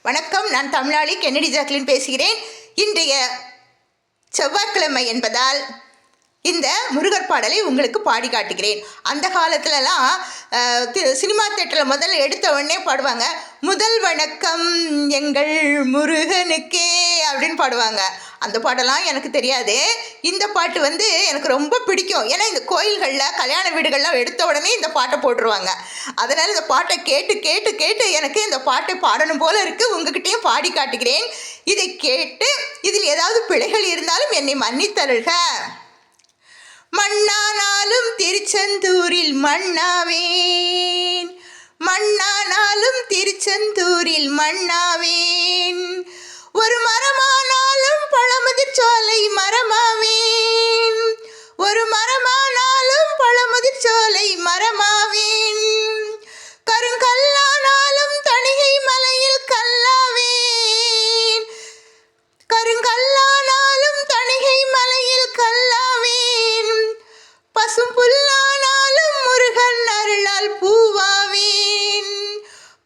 வணக்கம், நான் தமிழாளி Kennedy Jacqueline பேசுகிறேன். இன்றைய செவ்வாய்க்கிழமை என்பதால் இந்த முருகர் பாடலை உங்களுக்கு பாடி காட்டுகிறேன். அந்த காலத்துலலாம் சினிமா தேட்டரில் முதல்ல எடுத்த உடனே பாடுவாங்க, முதல் வணக்கம் எங்கள் முருகனுக்கே அப்படின்னு பாடுவாங்க. அந்த பாட்டெல்லாம் எனக்கு தெரியாது. இந்த பாட்டு எனக்கு ரொம்ப பிடிக்கும். ஏன்னா இந்த கோயில்களில் கல்யாண வீடுகளில் எடுத்த உடனே இந்த பாட்டை போட்டுருவாங்க. அதனால் இந்த பாட்டை கேட்டு கேட்டு கேட்டு எனக்கு இந்த பாட்டை பாடணும் போல் இருக்குது. உங்ககிட்டையும் பாடி காட்டுகிறேன். இதை கேட்டு இதில் ஏதாவது பிழைகள் இருந்தாலும் என்னை மன்னித்தருள்க. மண்ணானாலும் திருச்செந்தூரில் மண்ணாவேன், மண்ணானாலும் திருச்செந்தூரில் மண்ணாவேன், ஒரு மரமானாலும் பழமுதிர் சோலை மரமாவேன், ஒரு மரமானாலும் பழமுதிர் சோலை மரமாவேன், கருங்கல்லானாலும் தணிகை மலையில் கல்லாவேன், கருங்கல்லானாலும் தணிகை மலையில் கல்லாவேன், பசும் புல்லானாலும் முருகன் அருளால் பூவாவேன்,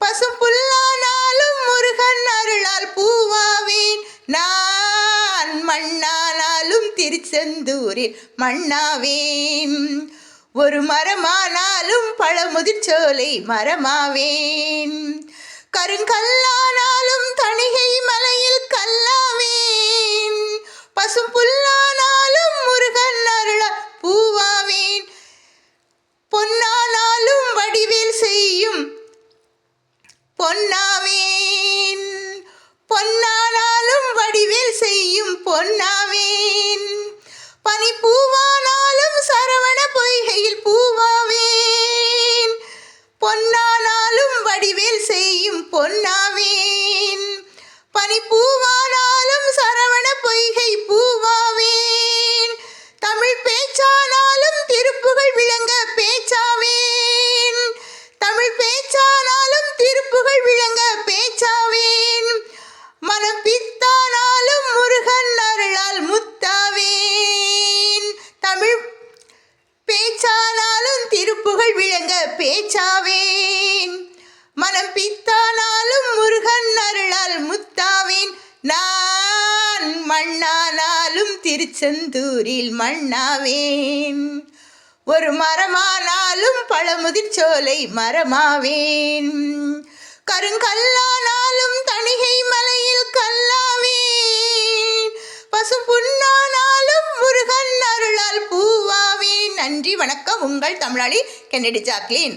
பசும் புல்லானாலும் முருகன் அருளால் பூவாவேன், நான் மண்ணானாலும் திருச்செந்தூரில் மண்ணாவேன், ஒரு மரமானாலும் பழமுதிர் சோலை மரமாவேன், கருங்கல்லானாலும் தணிகை மலையில் கல்லாவேன், பசும் புல்லானாலும் முருகன் அருளால் பூவாவேன், பொன்னானாலும் வடிவேல் செய்யும் பொன்னாவேன், பொன்னானாலும் வடிவேல் செய்யும் பொன்னாவேன், பனிப்பூவானாலும் சரவண பொய்கையில் பூவாவேன், பொன்னானாலும் வடிவேல் செய்யும் பொன்னாவேன், பனிப்பூவானாலும் சரவண பொய்கை பூவாவேன், தமிழ் பேச்சானாலும் திருப்புகழ் விளங்க பேச்சாவேன், தமிழ் பேச்சானாலும் திருப்புகழ் விளங்க பேச்சாவேன், மனம் பித்தானாலும் முருகன் அருளால் முத்தாவேன், தமிழ் பேச்சானாலும் திருப்புகழ் விளங்க பேச்சாவேன், மனம் பித்தானாலும் முருகன் அருளால் முத்தாவேன், நான் மண்ணானாலும் திருச்செந்தூரில் மண்ணாவேன், ஒரு மரமானாலும் பழமுதிர் சோலை மரமாவேன், கருங்கல்லானாலும் தணிகை மலையில் கல்லாவேன், பசும் புன்னானாலும் முருகன் அருளால் பூவாவேன். நன்றி, வணக்கம். உங்கள் தமிழாளி கென்னடி ஜாக்லின்.